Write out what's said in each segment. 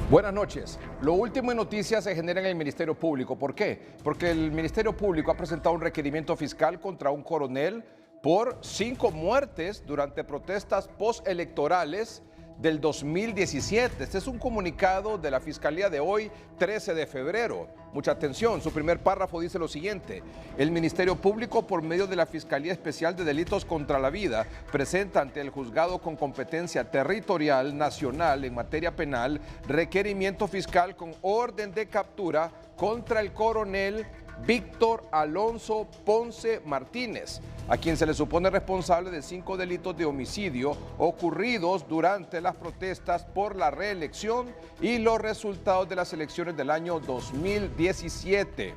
Buenas noches. Lo último en noticias se genera en el Ministerio Público. ¿Por qué? Porque el Ministerio Público ha presentado un requerimiento fiscal contra un coronel por 5 muertes durante protestas postelectorales del 2017. Este es un comunicado de la Fiscalía de hoy, 13 de febrero. Mucha atención, su primer párrafo dice lo siguiente: el Ministerio Público, por medio de la Fiscalía Especial de Delitos contra la Vida, presenta ante el juzgado con competencia territorial nacional en materia penal requerimiento fiscal con orden de captura contra el coronel Víctor Alonso Ponce Martínez, a quien se le supone responsable de 5 delitos de homicidio ocurridos durante las protestas por la reelección y los resultados de las elecciones del año 2017.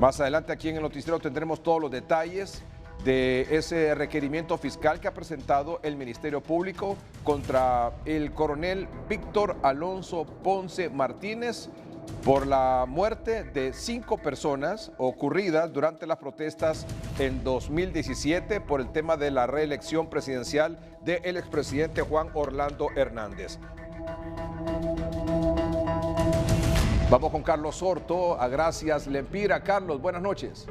Más adelante aquí en el noticiero tendremos todos los detalles de ese requerimiento fiscal que ha presentado el Ministerio Público contra el coronel Víctor Alonso Ponce Martínez por la muerte de 5 personas ocurridas durante las protestas en 2017 por el tema de la reelección presidencial del expresidente Juan Orlando Hernández. Vamos con Carlos Sorto, a Gracias Lempira. Carlos, buenas noches.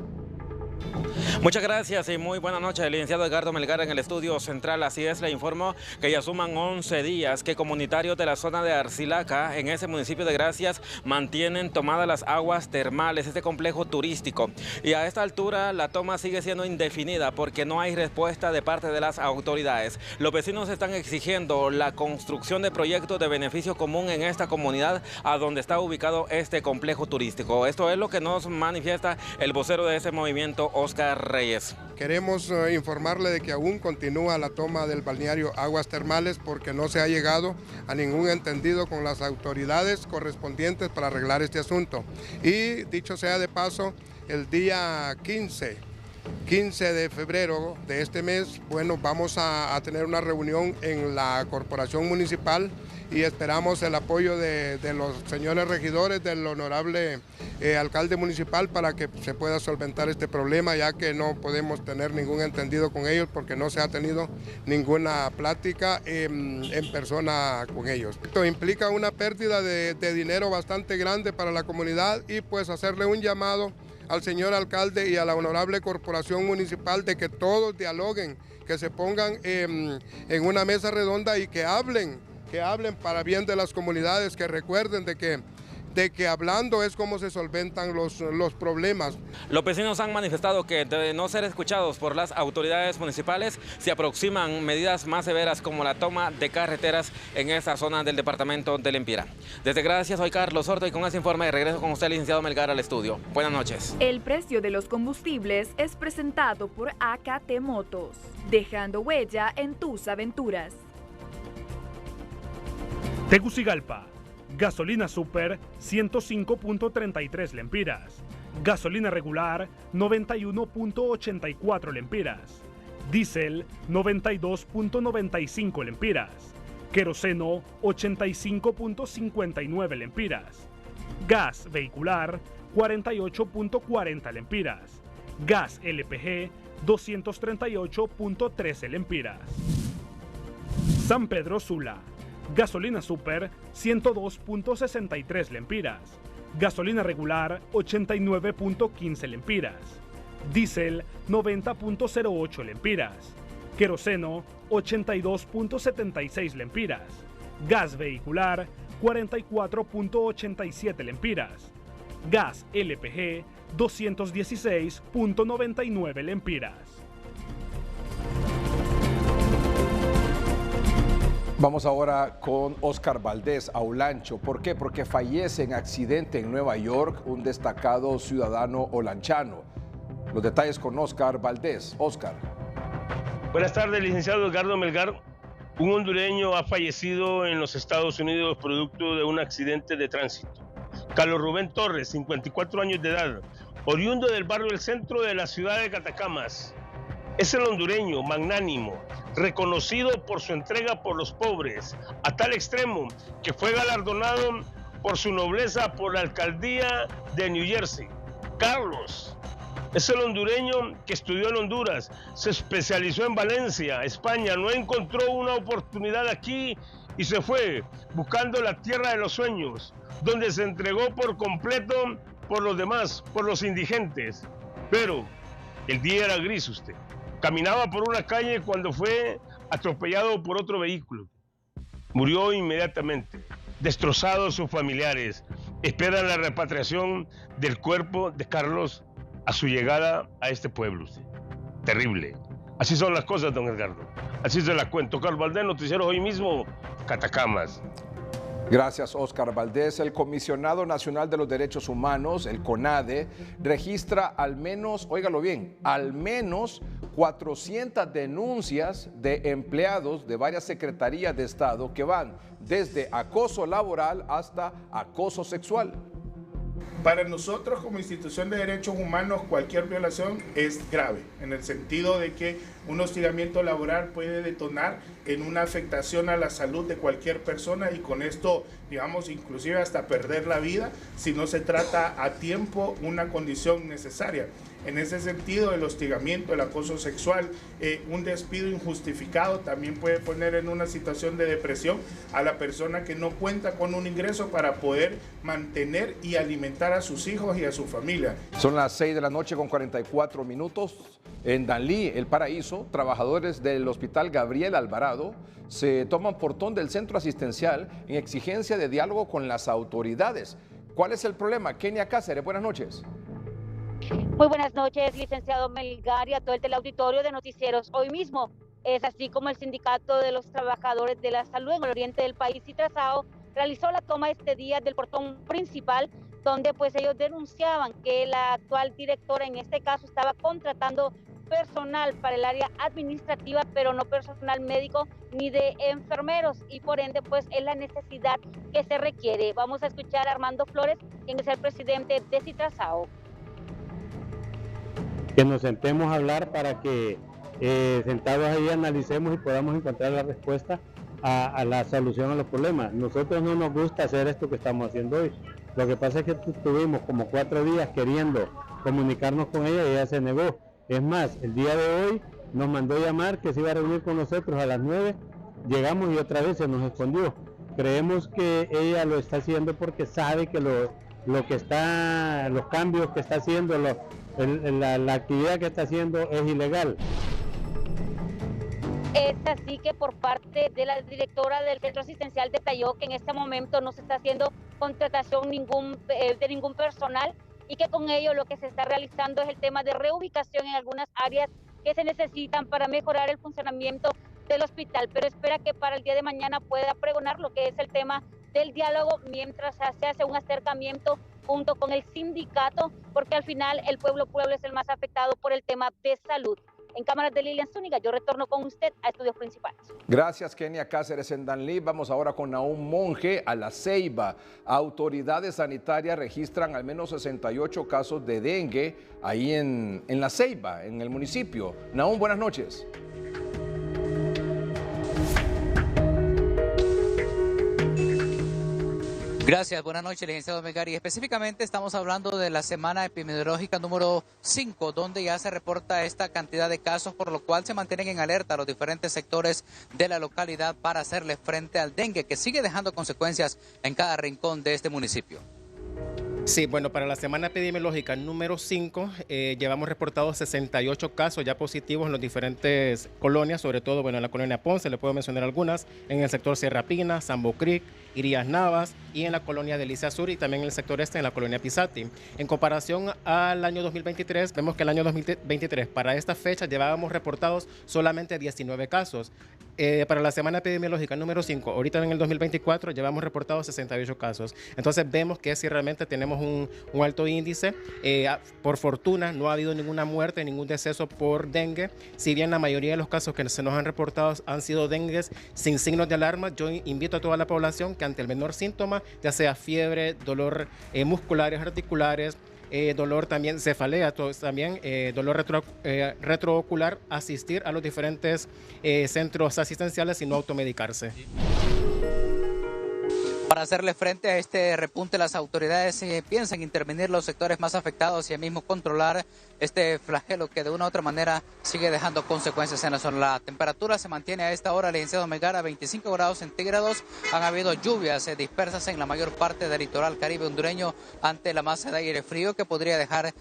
Muchas gracias y muy buenas noches, licenciado Edgardo Melgar en el estudio central. Así es, le informo que ya suman 11 días que comunitarios de la zona de Arcilaca, en ese municipio de Gracias, mantienen tomadas las aguas termales, este complejo turístico. Y a esta altura la toma sigue siendo indefinida porque no hay respuesta de parte de las autoridades. Los vecinos están exigiendo la construcción de proyectos de beneficio común en esta comunidad a donde está ubicado este complejo turístico. Esto es lo que nos manifiesta el vocero de ese movimiento, Oscar Reyes. Queremos informarle de que aún continúa la toma del balneario Aguas Termales porque no se ha llegado a ningún entendido con las autoridades correspondientes para arreglar este asunto. Y dicho sea de paso, el día 15 de febrero de este mes, bueno, vamos a tener una reunión en la Corporación Municipal y esperamos el apoyo de los señores regidores, del honorable alcalde municipal para que se pueda solventar este problema, ya que no podemos tener ningún entendido con ellos porque no se ha tenido ninguna plática en persona con ellos. Esto implica una pérdida de dinero bastante grande para la comunidad y pues hacerle un llamado al señor alcalde y a la honorable corporación municipal de que todos dialoguen, que se pongan en una mesa redonda y que hablen para bien de las comunidades, que recuerden de que hablando es como se solventan los problemas. Los vecinos han manifestado que de no ser escuchados por las autoridades municipales se aproximan medidas más severas como la toma de carreteras en esta zona del departamento de Lempira. Desde Gracias, soy Carlos Sorto y con ese informe regreso con usted, licenciado Melgar, al estudio. Buenas noches. El precio de los combustibles es presentado por AKT Motos, dejando huella en tus aventuras. Tegucigalpa, gasolina super 105.33 lempiras, gasolina regular 91.84 lempiras, diésel 92.95 lempiras, queroseno 85.59 lempiras, gas vehicular 48.40 lempiras, gas LPG 238.13 lempiras. San Pedro Sula, gasolina super 102.63 lempiras, gasolina regular 89.15 lempiras, diésel 90.08 lempiras, queroseno 82.76 lempiras, gas vehicular 44.87 lempiras, gas LPG 216.99 lempiras. Vamos ahora con Oscar Valdés, a Olancho. ¿Por qué? Porque fallece en accidente en Nueva York un destacado ciudadano olanchano. Los detalles con Oscar Valdés. Oscar. Buenas tardes, licenciado Edgardo Melgar. Un hondureño ha fallecido en los Estados Unidos producto de un accidente de tránsito. Carlos Rubén Torres, 54 años de edad, oriundo del barrio del centro de la ciudad de Catacamas. Es el hondureño magnánimo, reconocido por su entrega por los pobres, a tal extremo que fue galardonado por su nobleza por la alcaldía de New Jersey. Carlos es el hondureño que estudió en Honduras, se especializó en Valencia, España, no encontró una oportunidad aquí y se fue buscando la tierra de los sueños, donde se entregó por completo por los demás, por los indigentes. Pero el día era gris usted. Caminaba por una calle cuando fue atropellado por otro vehículo. Murió inmediatamente. Destrozados sus familiares. Esperan la repatriación del cuerpo de Carlos a su llegada a este pueblo usted. Terrible. Así son las cosas, don Edgardo. Así se las cuento. Carlos Valdés, Noticieros Hoy Mismo, Catacamas. Gracias, Óscar Valdés. El Comisionado Nacional de los Derechos Humanos, el CONADE, registra al menos, óigalo bien, al menos 400 denuncias de empleados de varias secretarías de Estado que van desde acoso laboral hasta acoso sexual. Para nosotros como institución de derechos humanos cualquier violación es grave, en el sentido de que un hostigamiento laboral puede detonar en una afectación a la salud de cualquier persona y con esto, digamos, inclusive hasta perder la vida si no se trata a tiempo una condición necesaria. En ese sentido, el hostigamiento, el acoso sexual, un despido injustificado también puede poner en una situación de depresión a la persona que no cuenta con un ingreso para poder mantener y alimentar a sus hijos y a su familia. Son las 6 de la noche con 44 minutos. En Danlí, El Paraíso, trabajadores del Hospital Gabriel Alvarado se toman portón del centro asistencial en exigencia de diálogo con las autoridades. ¿Cuál es el problema? Kenia Cáceres, buenas noches. Muy buenas noches, licenciado Melgar, y a todo el teleauditorio de Noticieros Hoy Mismo. Es así como el Sindicato de los Trabajadores de la Salud en el oriente del país, Citrazao, realizó la toma este día del portón principal, donde pues ellos denunciaban que la actual directora en este caso estaba contratando personal para el área administrativa, pero no personal médico ni de enfermeros, y por ende pues es la necesidad que se requiere. Vamos a escuchar a Armando Flores, quien es el presidente de Citrazao. Que nos sentemos a hablar para que sentados ahí analicemos y podamos encontrar la respuesta a la solución a los problemas. Nosotros no nos gusta hacer esto que estamos haciendo hoy. Lo que pasa es que tuvimos como 4 días queriendo comunicarnos con ella y ella se negó. Es más, el día de hoy nos mandó llamar que se iba a reunir con nosotros a las 9. Llegamos y otra vez se nos escondió. Creemos que ella lo está haciendo porque sabe que los cambios que está haciendo, la actividad que está haciendo es ilegal. Es así que por parte de la directora del centro asistencial detalló que en este momento no se está haciendo contratación de ningún personal y que con ello lo que se está realizando es el tema de reubicación en algunas áreas que se necesitan para mejorar el funcionamiento del hospital, pero espera que para el día de mañana pueda pregonar lo que es el tema del diálogo mientras se hace un acercamiento junto con el sindicato, porque al final el pueblo es el más afectado por el tema de salud. En cámaras de Lilian Zúñiga, yo retorno con usted a estudios principales. Gracias, Kenia Cáceres en Danlí. Vamos ahora con Nahum Monge a La Ceiba. Autoridades sanitarias registran al menos 68 casos de dengue ahí en La Ceiba, en el municipio. Nahum, buenas noches. Gracias, buenas noches, licenciado Melgar. Específicamente estamos hablando de la semana epidemiológica número 5, donde ya se reporta esta cantidad de casos, por lo cual se mantienen en alerta los diferentes sectores de la localidad para hacerle frente al dengue, que sigue dejando consecuencias en cada rincón de este municipio. Sí, bueno, para la semana epidemiológica número 5 llevamos reportados 68 casos ya positivos en las diferentes colonias, sobre todo, bueno, en la colonia Ponce, le puedo mencionar algunas, en el sector Sierra Pina, Sambo Creek, Irías Navas y en la colonia Delicia Sur y también en el sector este, en la colonia Pisati. En comparación al año 2023, vemos que el año 2023, para esta fecha, llevábamos reportados solamente 19 casos. Para la semana epidemiológica número 5, ahorita en el 2024, llevamos reportados 68 casos. Entonces vemos que si realmente tenemos un alto índice, por fortuna no ha habido ninguna muerte, ningún deceso por dengue. Si bien la mayoría de los casos que se nos han reportado han sido dengues sin signos de alarma, yo invito a toda la población que ante el menor síntoma, ya sea fiebre, dolor musculares, articulares, dolor también, cefalea, también dolor retroocular, asistir a los diferentes centros asistenciales y no automedicarse. Para hacerle frente a este repunte, las autoridades piensan intervenir los sectores más afectados y al mismo controlar este flagelo que de una u otra manera sigue dejando consecuencias en la zona. La temperatura se mantiene a esta hora, licenciado Melgar, a 25 grados centígrados. Han habido lluvias dispersas en la mayor parte del litoral caribe hondureño ante la masa de aire frío que podría dejar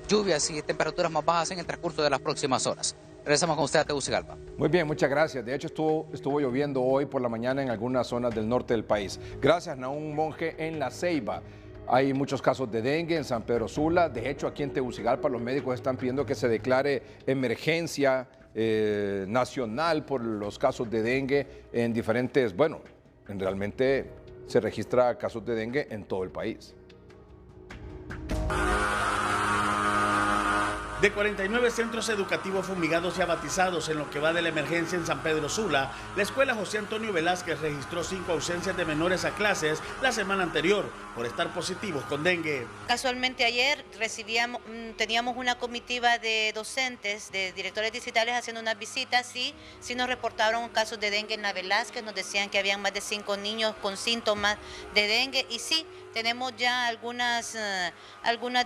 lluvias y temperaturas más bajas en el transcurso de las próximas horas. Regresamos con usted a Tegucigalpa. Muy bien, muchas gracias. De hecho, estuvo lloviendo hoy por la mañana en algunas zonas del norte del país. Gracias, Nahum Monge, en La Ceiba. Hay muchos casos de dengue en San Pedro Sula. De hecho, aquí en Tegucigalpa los médicos están pidiendo que se declare emergencia nacional por los casos de dengue en diferentes, bueno, realmente se registra casos de dengue en todo el país. De 49 centros educativos fumigados y abatizados en lo que va de la emergencia en San Pedro Sula, la escuela José Antonio Velázquez registró 5 ausencias de menores a clases la semana anterior por estar positivos con dengue. Casualmente ayer teníamos una comitiva de docentes, de directores distritales haciendo unas visitas y sí nos reportaron casos de dengue en la Velázquez, nos decían que habían más de 5 niños con síntomas de dengue y sí, tenemos ya algunas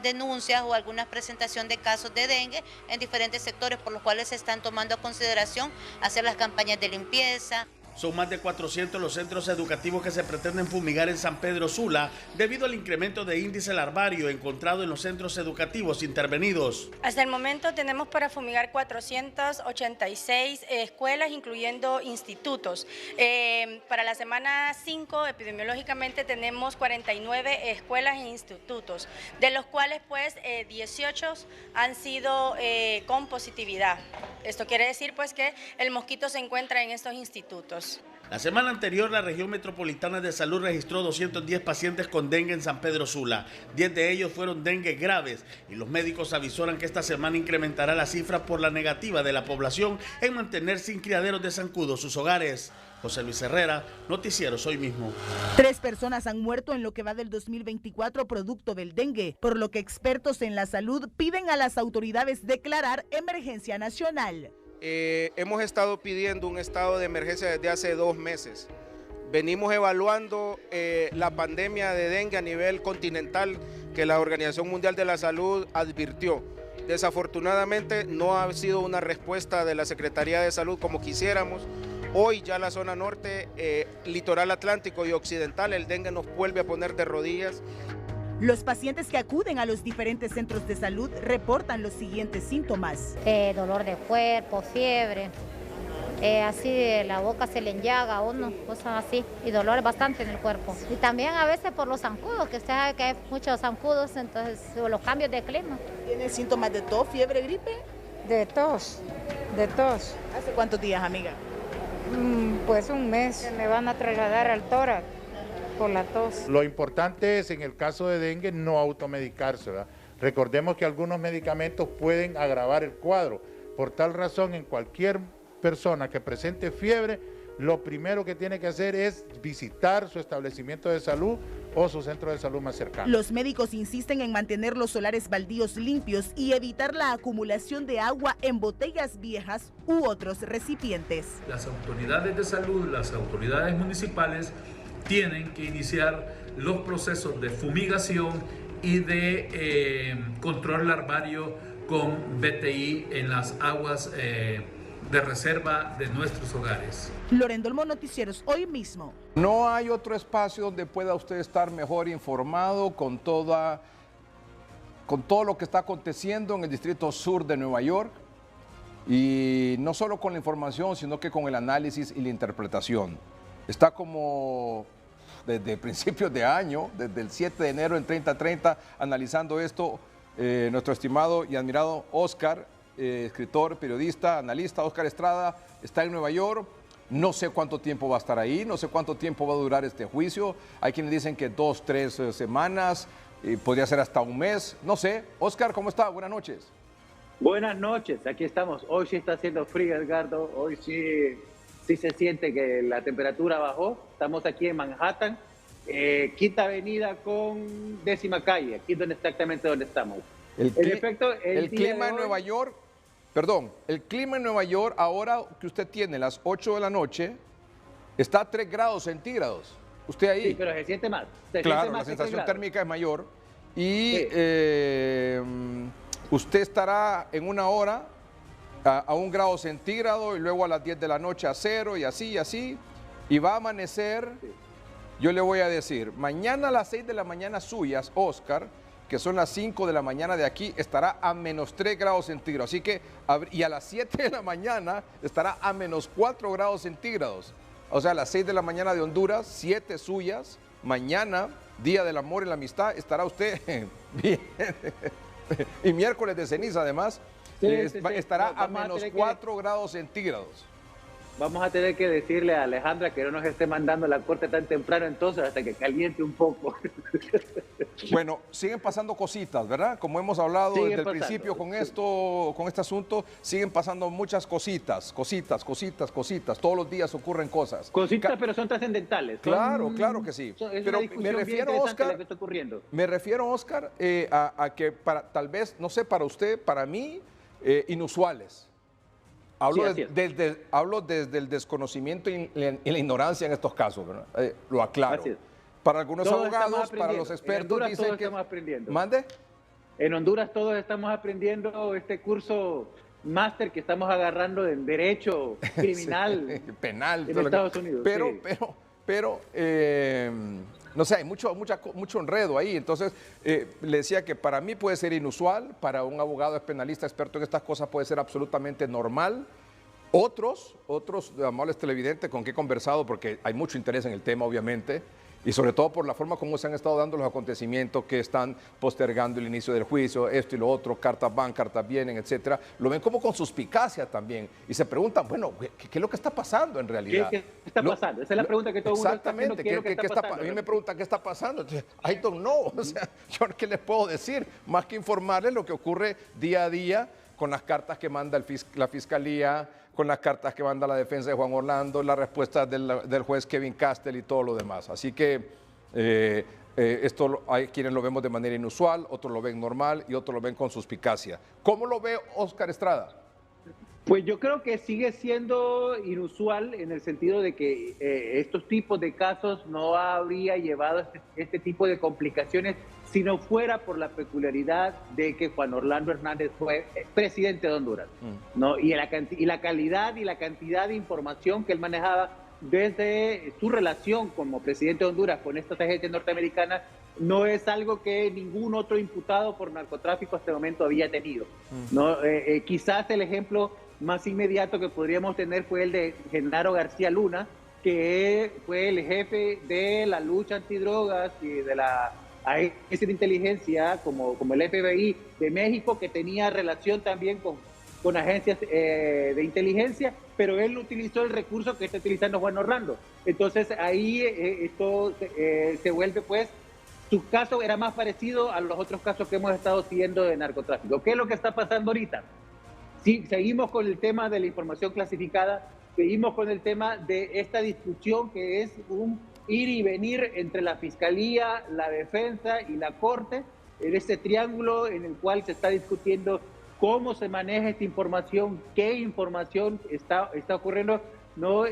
denuncias o alguna presentación de casos de dengue en diferentes sectores por los cuales se están tomando a consideración hacer las campañas de limpieza. Son más de 400 los centros educativos que se pretenden fumigar en San Pedro Sula debido al incremento de índice larvario encontrado en los centros educativos intervenidos. Hasta el momento tenemos para fumigar 486 escuelas, incluyendo institutos. Para la semana 5, epidemiológicamente, tenemos 49 escuelas e institutos, de los cuales pues 18 han sido con positividad. Esto quiere decir pues que el mosquito se encuentra en estos institutos. La semana anterior, la región metropolitana de salud registró 210 pacientes con dengue en San Pedro Sula. 10 de ellos fueron dengue graves y los médicos avisoran que esta semana incrementará la cifra por la negativa de la población en mantener sin criaderos de zancudos sus hogares. José Luis Herrera, Noticieros Hoy Mismo. 3 personas han muerto en lo que va del 2024 producto del dengue, por lo que expertos en la salud piden a las autoridades declarar emergencia nacional. Hemos estado pidiendo un estado de emergencia desde hace 2 meses. Venimos evaluando la pandemia de dengue a nivel continental que la Organización Mundial de la Salud advirtió. Desafortunadamente no ha sido una respuesta de la Secretaría de Salud como quisiéramos. Hoy ya la zona norte, litoral atlántico y occidental, el dengue nos vuelve a poner de rodillas. Los pacientes que acuden a los diferentes centros de salud reportan los siguientes síntomas. Dolor de cuerpo, fiebre, así la boca se le enllaga a uno, cosas así, y dolor bastante en el cuerpo. Y también a veces por los zancudos, que usted sabe que hay muchos zancudos, entonces los cambios de clima. ¿Tiene síntomas de tos, fiebre, gripe? De tos, de tos. ¿Hace cuántos días, amiga? Pues un mes. Me van a trasladar al tórax por la tos. Lo importante es, en el caso de dengue, no automedicarse, ¿verdad? Recordemos que algunos medicamentos pueden agravar el cuadro. Por tal razón, en cualquier persona que presente fiebre, lo primero que tiene que hacer es visitar su establecimiento de salud o su centro de salud más cercano. Los médicos insisten en mantener los solares baldíos limpios y evitar la acumulación de agua en botellas viejas u otros recipientes. Las autoridades de salud, las autoridades municipales tienen que iniciar los procesos de fumigación y de control larvario con BTI en las aguas de reserva de nuestros hogares. Lorendo Olmo, Noticieros Hoy Mismo. No hay otro espacio donde pueda usted estar mejor informado con todo lo que está aconteciendo en el Distrito Sur de Nueva York. Y no solo con la información, sino que con el análisis y la interpretación. Está como desde principios de año, desde el 7 de enero en 30:30, analizando esto, nuestro estimado y admirado Oscar, escritor, periodista, analista, Oscar Estrada, está en Nueva York. No sé cuánto tiempo va a estar ahí, no sé cuánto tiempo va a durar este juicio. Hay quienes dicen que 2, 3 semanas, podría ser hasta un mes, no sé. Oscar, ¿cómo está? Buenas noches. Buenas noches, aquí estamos. Hoy sí está haciendo frío, Edgardo. Hoy sí se siente que la temperatura bajó. Estamos aquí en Manhattan, Quinta Avenida con 10ª calle, aquí exactamente donde estamos. El clima en Nueva York, el clima en Nueva York, ahora que usted tiene las 8 de la noche, está a 3 grados centígrados. Usted ahí. Sí, pero se siente más. Claro, la sensación térmica es mayor. Y usted estará en una hora a 1 grado centígrado y luego a las 10 de la noche a 0 y así. Y va a amanecer, yo le voy a decir, mañana a las 6 de la mañana suyas, Oscar, que son las 5 de la mañana de aquí, estará a -3 grados centígrados. Así que, y a las 7 de la mañana estará a -4 grados centígrados. O sea, a las 6 de la mañana de Honduras, 7 suyas, mañana, Día del Amor y la Amistad, estará usted bien. Y miércoles de ceniza, además, estará a -4 grados centígrados. Vamos a tener que decirle a Alejandra que no nos esté mandando la corte tan temprano entonces hasta que caliente un poco. Bueno, siguen pasando cositas, ¿verdad? Como hemos hablado desde el principio con este asunto, siguen pasando muchas cositas. Todos los días ocurren cosas. Cositas, pero son trascendentales. Claro que sí. Pero me refiero, Oscar, que está ocurriendo. Me refiero, Oscar, a que tal vez, no sé, para usted, para mí, inusuales. Hablo desde el desconocimiento y la ignorancia en estos casos, ¿verdad? Lo aclaro. Para algunos abogados, para los expertos, dicen que... Estamos aprendiendo. ¿Mande? En Honduras todos estamos aprendiendo este curso máster que estamos agarrando en Derecho Criminal penal en Estados Unidos. Pero no sé, hay mucho enredo ahí. Entonces, le decía que para mí puede ser inusual, para un abogado penalista experto en estas cosas puede ser absolutamente normal. Otros amables televidentes con que he conversado, porque hay mucho interés en el tema, obviamente, y sobre todo por la forma como se han estado dando los acontecimientos que están postergando el inicio del juicio, esto y lo otro, cartas van, cartas vienen, etcétera, lo ven como con suspicacia también y se preguntan, bueno, ¿qué es lo que está pasando en realidad? ¿Qué está pasando? Esa es la pregunta que todo el mundo está haciendo. Exactamente, a mí me preguntan qué está pasando, entonces, I don't know, o sea, yo qué les puedo decir, más que informarles lo que ocurre día a día con las cartas que manda la Fiscalía, con las cartas que manda la defensa de Juan Orlando, la respuesta del juez Kevin Castell y todo lo demás. Así que esto hay quienes lo vemos de manera inusual, otros lo ven normal y otros lo ven con suspicacia. ¿Cómo lo ve Oscar Estrada? Pues yo creo que sigue siendo inusual en el sentido de que estos tipos de casos no habría llevado este tipo de complicaciones si no fuera por la peculiaridad de que Juan Orlando Hernández fue presidente de Honduras, ¿no? Y la calidad y la cantidad de información que él manejaba desde su relación como presidente de Honduras con esta agencia norteamericana no es algo que ningún otro imputado por narcotráfico hasta el momento había tenido, ¿no? Quizás el ejemplo más inmediato que podríamos tener fue el de Genaro García Luna, que fue el jefe de la lucha antidrogas y de la agencia de inteligencia como el FBI de México, que tenía relación también con agencias de inteligencia, pero él utilizó el recurso que está utilizando Juan Orlando. Entonces ahí esto se vuelve, pues, su caso era más parecido a los otros casos que hemos estado siguiendo de narcotráfico. ¿Qué es lo que está pasando ahorita? Sí, seguimos con el tema de la información clasificada, seguimos con el tema de esta discusión que es un ir y venir entre la Fiscalía, la Defensa y la Corte, en este triángulo en el cual se está discutiendo cómo se maneja esta información, qué información está ocurriendo. No,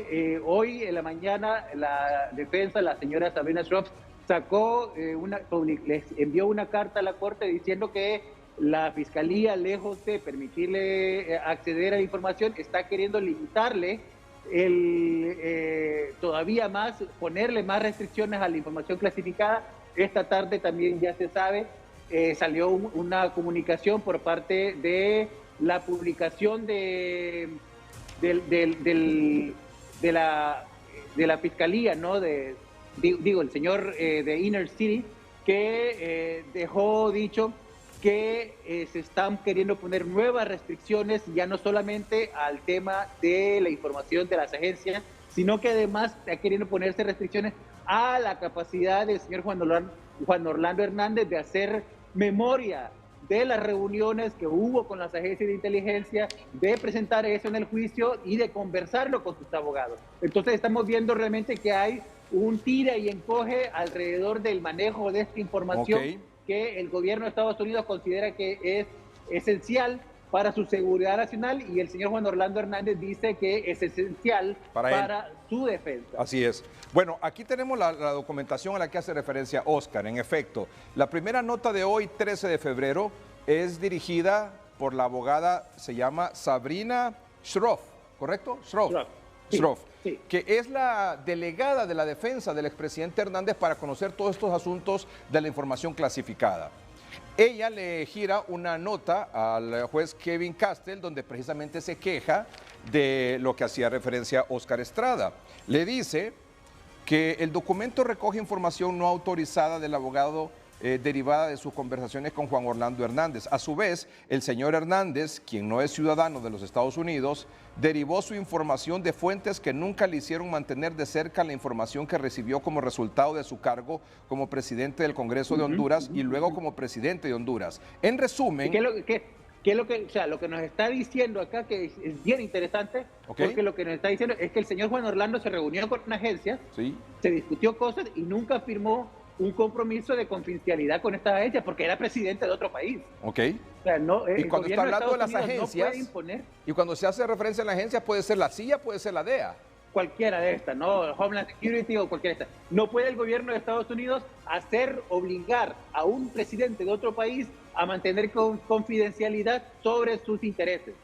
hoy en la mañana la Defensa, la señora Sabrina Schroff, les envió una carta a la Corte diciendo que la Fiscalía, lejos de permitirle acceder a la información, está queriendo limitarle todavía más, ponerle más restricciones a la información clasificada. Esta tarde también ya se sabe, salió una comunicación por parte de la publicación de la Fiscalía, ¿no? El señor de Inner City, que dejó dicho que se están queriendo poner nuevas restricciones, ya no solamente al tema de la información de las agencias, sino que además está queriendo ponerse restricciones a la capacidad del señor Juan Orlando Hernández de hacer memoria de las reuniones que hubo con las agencias de inteligencia, de presentar eso en el juicio y de conversarlo con sus abogados. Entonces estamos viendo realmente que hay un tira y encoge alrededor del manejo de esta información, que el gobierno de Estados Unidos considera que es esencial para su seguridad nacional, y el señor Juan Orlando Hernández dice que es esencial para su defensa. Así es. Bueno, aquí tenemos la documentación a la que hace referencia Oscar. En efecto, la primera nota de hoy, 13 de febrero, es dirigida por la abogada, se llama Sabrina Shroff, ¿correcto? Shroff, sí. Que es la delegada de la defensa del expresidente Hernández para conocer todos estos asuntos de la información clasificada. Ella le gira una nota al juez Kevin Castell, donde precisamente se queja de lo que hacía referencia Oscar Estrada. Le dice que el documento recoge información no autorizada del abogado derivada de sus conversaciones con Juan Orlando Hernández. A su vez, el señor Hernández, quien no es ciudadano de los Estados Unidos, derivó su información de fuentes que nunca le hicieron mantener de cerca la información que recibió como resultado de su cargo como presidente del Congreso de Honduras y luego como presidente de Honduras. En resumen... ¿Qué es lo que, o sea, lo que nos está diciendo acá, que es bien interesante, porque lo que nos está diciendo es que el señor Juan Orlando se reunió con una agencia, se discutió cosas y nunca firmó un compromiso de confidencialidad con esta agencia porque era presidente de otro país. Ok. O sea, no, y cuando está hablando de las agencias, no puede imponer, y cuando se hace referencia a la agencia, puede ser la CIA, puede ser la DEA. Cualquiera de estas, ¿no? Homeland Security o cualquiera de estas. No puede el gobierno de Estados Unidos obligar a un presidente de otro país a mantener confidencialidad sobre sus intereses.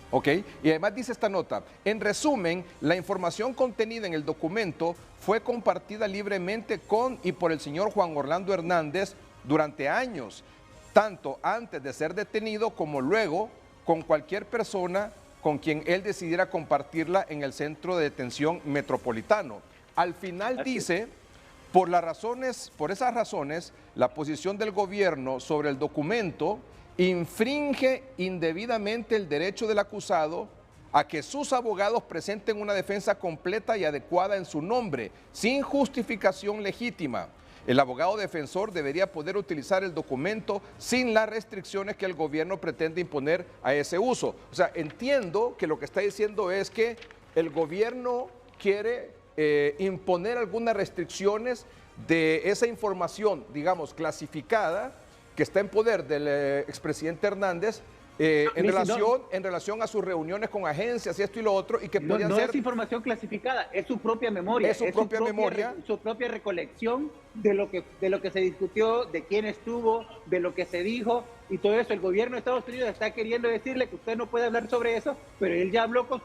Ok, y además dice esta nota, en resumen, la información contenida en el documento fue compartida libremente con y por el señor Juan Orlando Hernández durante años, tanto antes de ser detenido como luego con cualquier persona con quien él decidiera compartirla en el centro de detención metropolitano. Al final dice, por esas razones, la posición del gobierno sobre el documento infringe indebidamente el derecho del acusado a que sus abogados presenten una defensa completa y adecuada en su nombre, sin justificación legítima. El abogado defensor debería poder utilizar el documento sin las restricciones que el gobierno pretende imponer a ese uso. O sea, entiendo que lo que está diciendo es que el gobierno quiere imponer algunas restricciones de esa información, digamos, clasificada, que está en poder del expresidente Hernández en relación a sus reuniones con agencias y esto y lo otro, y que podían ser... No es información clasificada, es su propia memoria. Es su propia memoria. Su propia recolección de lo que se discutió, de quién estuvo, de lo que se dijo y todo eso. El gobierno de Estados Unidos está queriendo decirle que usted no puede hablar sobre eso, pero él ya habló con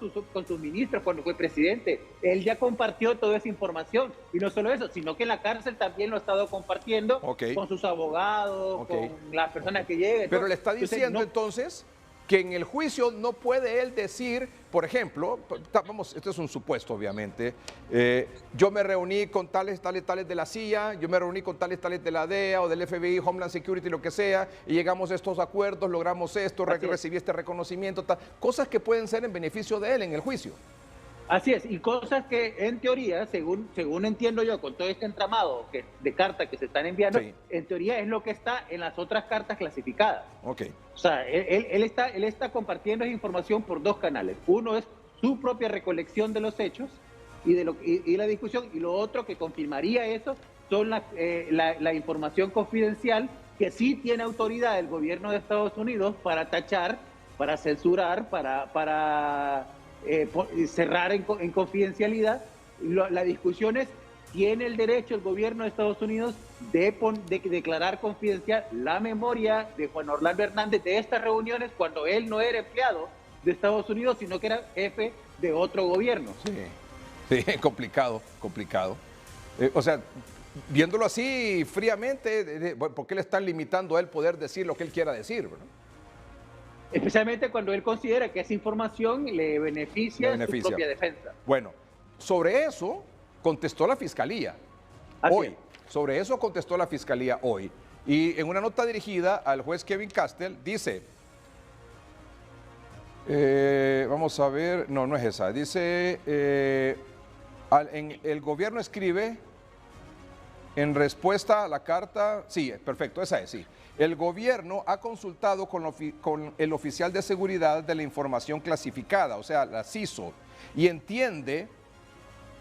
sus ministros cuando fue presidente. Él ya compartió toda esa información. Y no solo eso, sino que en la cárcel también lo ha estado compartiendo con sus abogados, con las personas que lleguen. Pero le está diciendo entonces que en el juicio no puede él decir, por ejemplo, vamos, esto es un supuesto obviamente, yo me reuní con tales de la CIA, yo me reuní con tales de la DEA o del FBI, Homeland Security, lo que sea, y llegamos a estos acuerdos, logramos esto, recibí este reconocimiento, cosas que pueden ser en beneficio de él en el juicio. Así es, y cosas que en teoría, según entiendo yo, con todo este entramado de cartas que se están enviando, en teoría es lo que está en las otras cartas clasificadas. Ok. O sea, él está compartiendo esa información por dos canales. Uno es su propia recolección de los hechos y la discusión, y lo otro que confirmaría eso son la información confidencial que sí tiene autoridad el gobierno de Estados Unidos para tachar, para censurar, para cerrar en confidencialidad. La discusión es, ¿tiene el derecho el gobierno de Estados Unidos de declarar confidencial la memoria de Juan Orlando Hernández de estas reuniones cuando él no era empleado de Estados Unidos, sino que era jefe de otro gobierno? Sí, complicado. O sea, viéndolo así fríamente, ¿por qué le están limitando a él poder decir lo que él quiera decir, ¿verdad? Especialmente cuando él considera que esa información le beneficia a su propia defensa. Bueno, sobre eso contestó la Fiscalía hoy. Sobre eso contestó la Fiscalía hoy. Y en una nota dirigida al juez Kevin Castell dice, vamos a ver, no es esa, dice, el gobierno escribe en respuesta a la carta, sí, perfecto, esa es, sí. El gobierno ha consultado con el oficial de seguridad de la información clasificada, o sea, la CISO, y entiende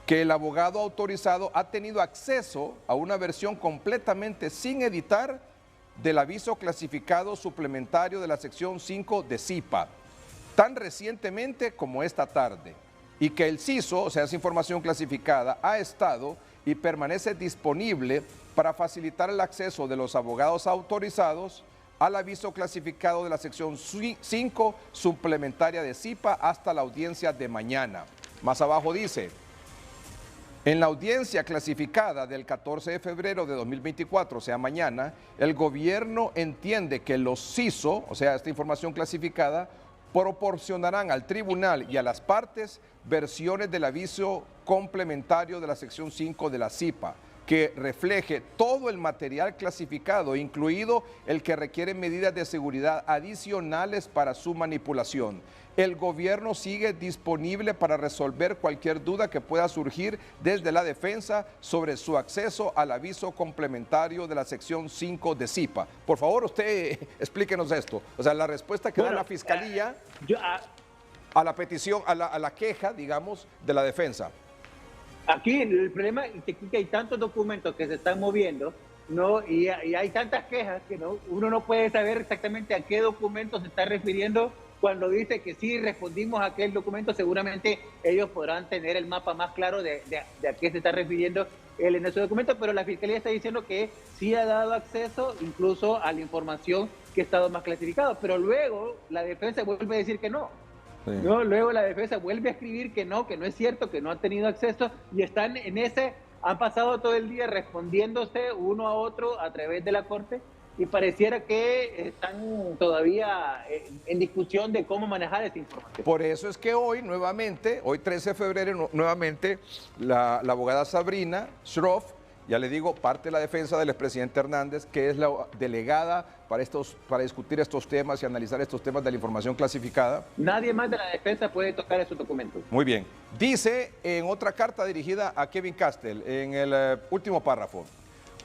que el abogado autorizado ha tenido acceso a una versión completamente sin editar del aviso clasificado suplementario de la sección 5 de CIPA, tan recientemente como esta tarde, y que el CISO, o sea, esa información clasificada, ha estado y permanece disponible para facilitar el acceso de los abogados autorizados al aviso clasificado de la sección 5 suplementaria de CIPA hasta la audiencia de mañana. Más abajo dice: en la audiencia clasificada del 14 de febrero de 2024, o sea mañana, el gobierno entiende que los CISO, o sea, esta información clasificada, proporcionarán al tribunal y a las partes versiones del aviso complementario de la sección 5 de la CIPA, que refleje todo el material clasificado, incluido el que requiere medidas de seguridad adicionales para su manipulación. El gobierno sigue disponible para resolver cualquier duda que pueda surgir desde la defensa sobre su acceso al aviso complementario de la sección 5 de CIPA. Por favor, usted explíquenos esto. O sea, la respuesta que da la Fiscalía a la petición, a la queja, digamos, de la defensa. Aquí el problema es que hay tantos documentos que se están moviendo, ¿no? Y hay tantas quejas que uno no puede saber exactamente a qué documento se está refiriendo. Cuando dice que sí respondimos a aquel documento, seguramente ellos podrán tener el mapa más claro de a qué se está refiriendo él en ese documento, pero la Fiscalía está diciendo que sí ha dado acceso incluso a la información que ha estado más clasificada, pero luego la defensa vuelve a decir que no. Sí. No, luego la defensa vuelve a escribir que no es cierto, que no han tenido acceso, y están en ese, han pasado todo el día respondiéndose uno a otro a través de la Corte, y pareciera que están todavía en discusión de cómo manejar esa información. Por eso es que hoy nuevamente, hoy 13 de febrero, nuevamente la abogada Sabrina Schroff, ya le digo, parte de la defensa del expresidente Hernández, que es la delegada para discutir estos temas y analizar estos temas de la información clasificada. Nadie más de la defensa puede tocar esos documentos. Muy bien. Dice en otra carta dirigida a Kevin Castel, en el último párrafo: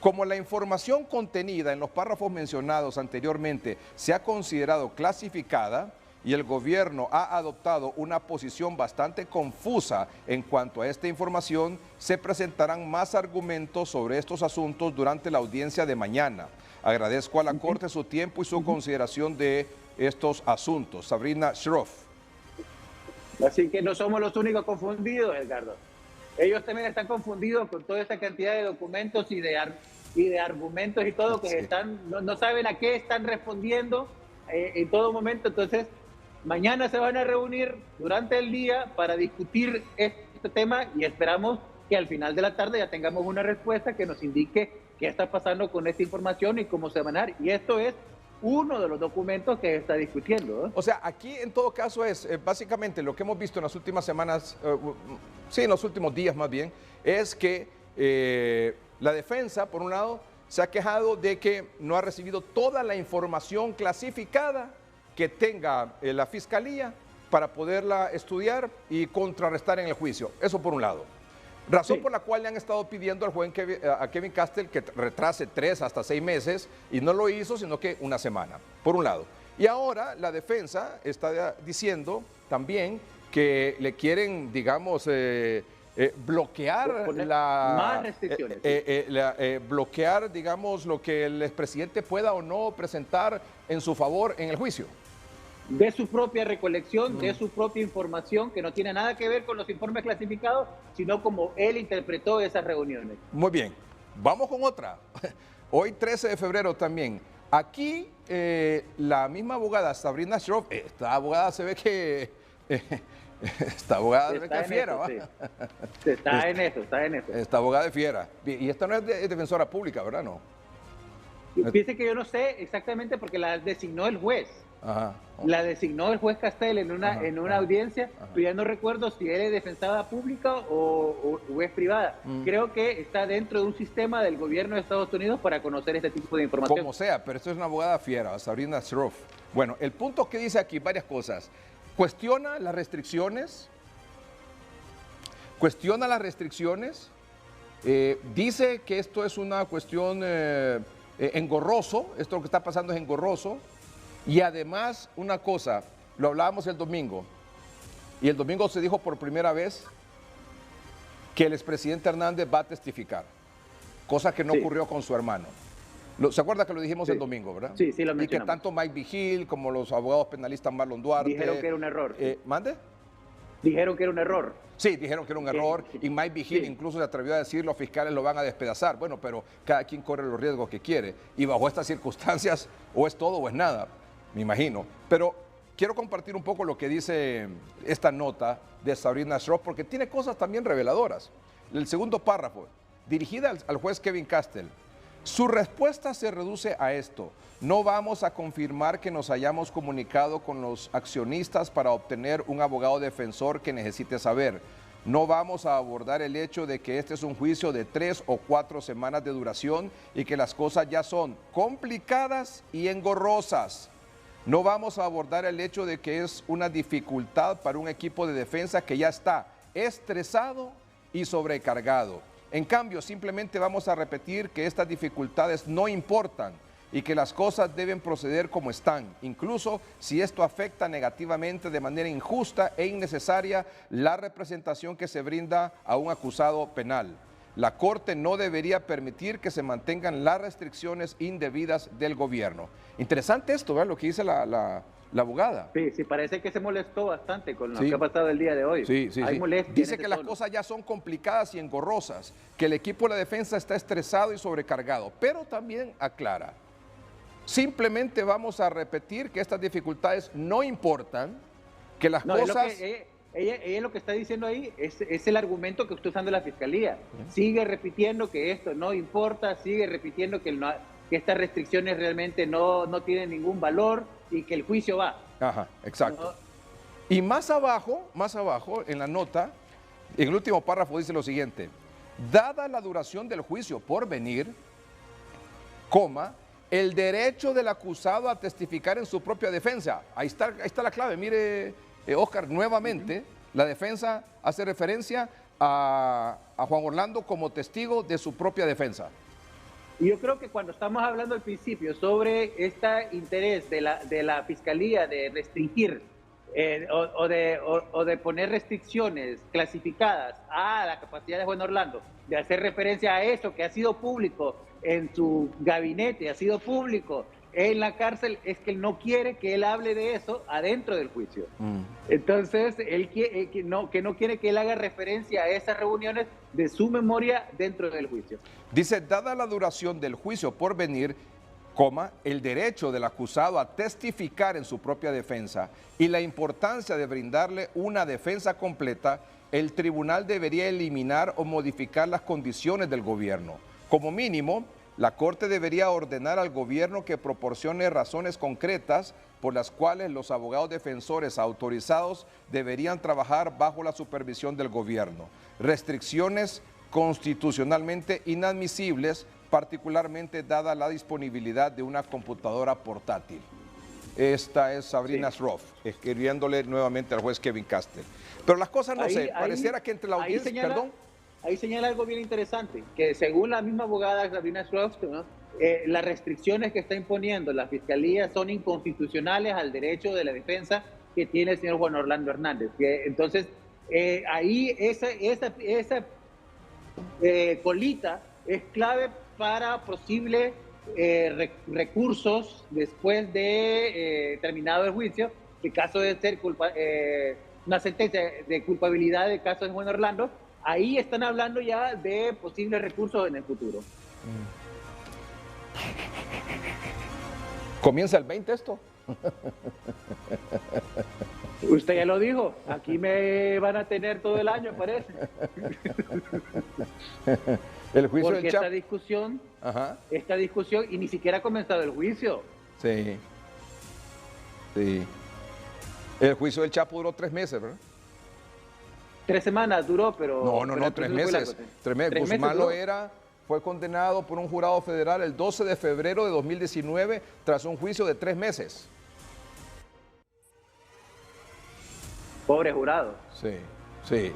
como la información contenida en los párrafos mencionados anteriormente se ha considerado clasificada y el gobierno ha adoptado una posición bastante confusa en cuanto a esta información, se presentarán más argumentos sobre estos asuntos durante la audiencia de mañana. Agradezco a la Corte su tiempo y su consideración de estos asuntos. Sabrina Schroff. Así que no somos los únicos confundidos, Edgardo. Ellos también están confundidos con toda esta cantidad de documentos y de argumentos y todo, que sí, no saben a qué están respondiendo en todo momento. Entonces, mañana se van a reunir durante el día para discutir este tema y esperamos que al final de la tarde ya tengamos una respuesta que nos indique qué está pasando con esta información y cómo se va a manejar. Y esto es uno de los documentos que se está discutiendo, ¿eh? O sea, aquí en todo caso es básicamente lo que hemos visto en las últimas semanas, sí, en los últimos días más bien, es que la defensa, por un lado, se ha quejado de que no ha recibido toda la información clasificada que tenga la Fiscalía para poderla estudiar y contrarrestar en el juicio. Eso por un lado. Razón por la cual le han estado pidiendo al juez a Kevin Castel que retrase 3 hasta 6 meses, y no lo hizo, sino que una semana, por un lado. Y ahora la defensa está diciendo también que le quieren, digamos, bloquear más restricciones. Bloquear, digamos, lo que el expresidente pueda o no presentar en su favor en el juicio. De su propia recolección, de su propia información, que no tiene nada que ver con los informes clasificados, sino como él interpretó esas reuniones. Muy bien, vamos con otra. Hoy 13 de febrero también. Aquí la misma abogada Sabrina Schroff, esta abogada se ve que... esta abogada se ve que es fiera, ¿va? Sí. Está en eso. Esta abogada es fiera. Y esta no es defensora pública, ¿verdad? No. Fíjese que yo no sé exactamente porque la designó el juez. Ajá. La designó el juez Castel en una audiencia, pero ya no recuerdo si él es defensora pública o es privada. Creo que está dentro de un sistema del gobierno de Estados Unidos para conocer este tipo de información. Como sea, pero esto es una abogada fiera, Sabrina Schroff. Bueno, el punto que dice aquí, varias cosas. Cuestiona las restricciones, dice que esto es una cuestión engorroso, esto lo que está pasando es engorroso. Y además, una cosa, lo hablábamos el domingo, y el domingo se dijo por primera vez que el expresidente Hernández va a testificar, cosa que no ocurrió con su hermano. ¿Se acuerda que lo dijimos el domingo, verdad? Sí, sí lo mencionamos. Y que tanto Mike Vigil como los abogados penalistas Marlon Duarte... Dijeron que era un error. ¿Mande? Dijeron que era un error. Sí, dijeron que era un error y Mike Vigil incluso se atrevió a decir los fiscales lo van a despedazar. Bueno, pero cada quien corre los riesgos que quiere y bajo estas circunstancias o es todo o es nada, me imagino. Pero quiero compartir un poco lo que dice esta nota de Sabrina Shroff porque tiene cosas también reveladoras. El segundo párrafo, dirigida al juez Kevin Castle. Su respuesta se reduce a esto. No vamos a confirmar que nos hayamos comunicado con los accionistas para obtener un abogado defensor que necesite saber. No vamos a abordar el hecho de que este es un juicio de 3 o 4 semanas de duración y que las cosas ya son complicadas y engorrosas. No vamos a abordar el hecho de que es una dificultad para un equipo de defensa que ya está estresado y sobrecargado. En cambio, simplemente vamos a repetir que estas dificultades no importan y que las cosas deben proceder como están, incluso si esto afecta negativamente de manera injusta e innecesaria la representación que se brinda a un acusado penal. La Corte no debería permitir que se mantengan las restricciones indebidas del gobierno. Interesante esto, ¿verdad? Lo que dice la abogada. Sí, sí, parece que se molestó bastante con lo que ha pasado el día de hoy. Sí. Molestia Dice que las cosas ya son complicadas y engorrosas, que el equipo de la defensa está estresado y sobrecargado, pero también aclara, simplemente vamos a repetir que estas dificultades no importan, que las cosas... Ella lo que está diciendo ahí es el argumento que está usando la Fiscalía. Sigue repitiendo que esto no importa, sigue repitiendo que estas restricciones realmente no tienen ningún valor y que el juicio va. Ajá, exacto. Y más abajo, en la nota, en el último párrafo dice lo siguiente: dada la duración del juicio por venir, el derecho del acusado a testificar en su propia defensa. Ahí está la clave, mire, Oscar, nuevamente, la defensa hace referencia a Juan Orlando como testigo de su propia defensa. Y yo creo que cuando estamos hablando al principio sobre este interés de la Fiscalía de restringir o de poner restricciones clasificadas a la capacidad de Juan Orlando, de hacer referencia a eso que ha sido público en su gabinete, ha sido público en la cárcel, es que él no quiere que él hable de eso adentro del juicio. Entonces, él que no quiere que él haga referencia a esas reuniones de su memoria dentro del juicio. Dice, dada la duración del juicio por venir, el derecho del acusado a testificar en su propia defensa y la importancia de brindarle una defensa completa, el tribunal debería eliminar o modificar las condiciones del gobierno. Como mínimo, la Corte debería ordenar al gobierno que proporcione razones concretas por las cuales los abogados defensores autorizados deberían trabajar bajo la supervisión del gobierno. Restricciones constitucionalmente inadmisibles, particularmente dada la disponibilidad de una computadora portátil. Esta es Sabrina Shroff, escribiéndole nuevamente al juez Kevin Castle. Pero las cosas no sé, pareciera que entre la audiencia... Ahí señala algo bien interesante, que según la misma abogada Sabrina Shroff, las restricciones que está imponiendo la Fiscalía son inconstitucionales al derecho de la defensa que tiene el señor Juan Orlando Hernández. Entonces, ahí esa colita es clave para posibles recursos después de terminado el juicio, en caso de ser una sentencia de culpabilidad del caso de Juan Orlando. Ahí están hablando ya de posibles recursos en el futuro. ¿Comienza el 20 esto? Usted ya lo dijo, aquí me van a tener todo el año, parece. El juicio porque del Chapo. Esta discusión, y ni siquiera ha comenzado el juicio. Sí. El juicio del Chapo duró 3 meses, ¿verdad? 3 semanas duró, pero... No, 3 meses. 3 meses. Guzmán Loera fue condenado por un jurado federal el 12 de febrero de 2019 tras un juicio de 3 meses. Pobre jurado. Sí.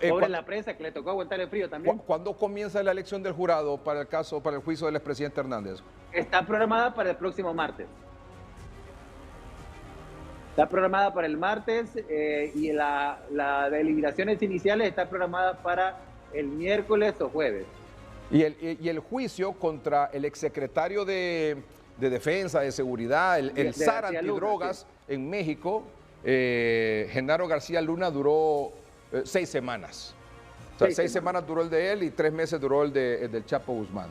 Pobre la prensa que le tocó aguantar el frío también. ¿Cuándo comienza la elección del jurado para el juicio del expresidente Hernández? Está programada para el próximo martes. Está programada para el martes y la deliberaciones iniciales está programada para el miércoles o jueves. Y el juicio contra el exsecretario de Defensa, de Seguridad, el SAR antidrogas en México, Genaro García Luna, duró 6 semanas. O sea, 6 semanas duró el de él y 3 meses duró el del Chapo Guzmán.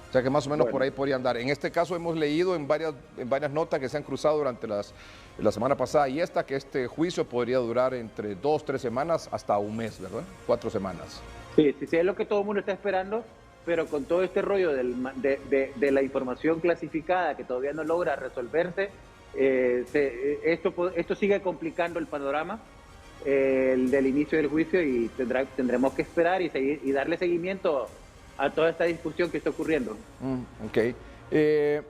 O sea que más o menos por ahí podría andar. En este caso hemos leído en varias notas que se han cruzado durante la semana pasada y esta, que este juicio podría durar entre 2, 3 semanas hasta un mes, ¿verdad? 4 semanas. Sí, es lo que todo el mundo está esperando, pero con todo este rollo de la información clasificada que todavía no logra resolverse, esto sigue complicando el panorama del inicio del juicio y tendremos que esperar y darle seguimiento a toda esta discusión que está ocurriendo. Ok.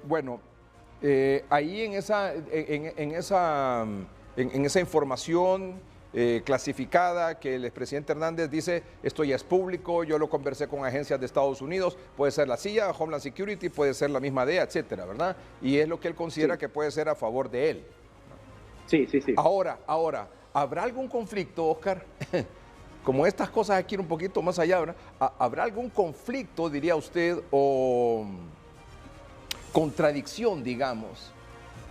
Bueno, ahí en esa información clasificada que el expresidente Hernández dice, esto ya es público, yo lo conversé con agencias de Estados Unidos, puede ser la CIA, Homeland Security, puede ser la misma DEA, etcétera, ¿verdad? Y es lo que él considera que puede ser a favor de él. Sí. Ahora, ¿habrá algún conflicto, Oscar? Como estas cosas aquí un poquito más allá, ¿verdad? ¿Habrá algún conflicto, diría usted, o contradicción, digamos,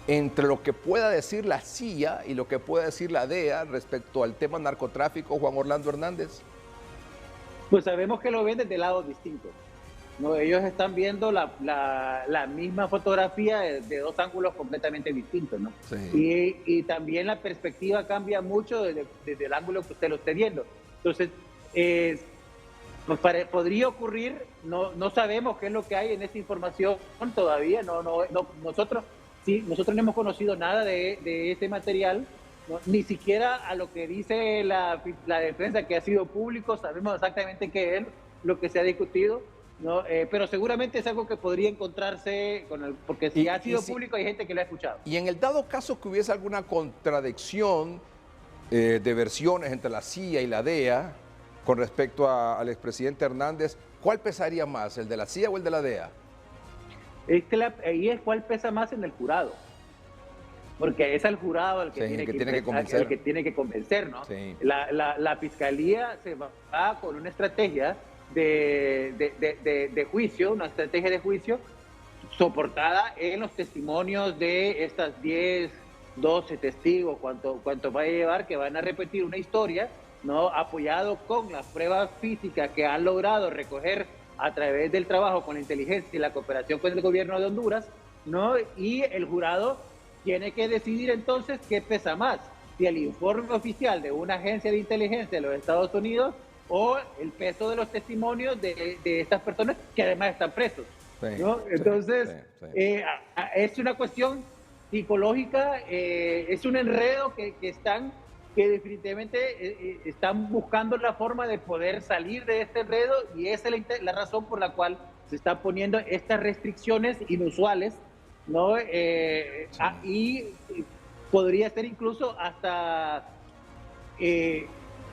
entre lo que pueda decir la CIA y lo que pueda decir la DEA respecto al tema narcotráfico, Juan Orlando Hernández? Pues sabemos que lo ven desde lados distintos, ¿no? Ellos están viendo la misma fotografía de 2 ángulos completamente distintos, ¿no? Sí. Y también la perspectiva cambia mucho desde el ángulo que usted lo esté viendo. Entonces, pues podría ocurrir, no sabemos qué es lo que hay en esa información todavía, nosotros no hemos conocido nada de ese material, ¿no? Ni siquiera a lo que dice la defensa, que ha sido público, sabemos exactamente qué es lo que se ha discutido, ¿no? Pero seguramente es algo que podría encontrarse porque si ha sido público hay gente que lo ha escuchado. Y en el dado caso que hubiese alguna contradicción de versiones entre la CIA y la DEA con respecto al expresidente Hernández, ¿cuál pesaría más, el de la CIA o el de la DEA? Ahí es cuál pesa más en el jurado, porque es el jurado el que, tiene que convencer, ¿no? Sí. La fiscalía se va con una estrategia de juicio, una estrategia de juicio soportada en los testimonios de estas 10, 12 testigos, cuánto va a llevar, que van a repetir una historia, ¿no? Apoyado con las pruebas físicas que han logrado recoger a través del trabajo con la inteligencia y la cooperación con el gobierno de Honduras, ¿no? Y el jurado tiene que decidir entonces qué pesa más, si el informe oficial de una agencia de inteligencia de los Estados Unidos o el peso de los testimonios de estas personas que además están presos, ¿no? Entonces, es una cuestión psicológica, es un enredo que definitivamente están buscando la forma de poder salir de este enredo, y esa es la razón por la cual se están poniendo estas restricciones inusuales, ¿no? Y podría ser incluso hasta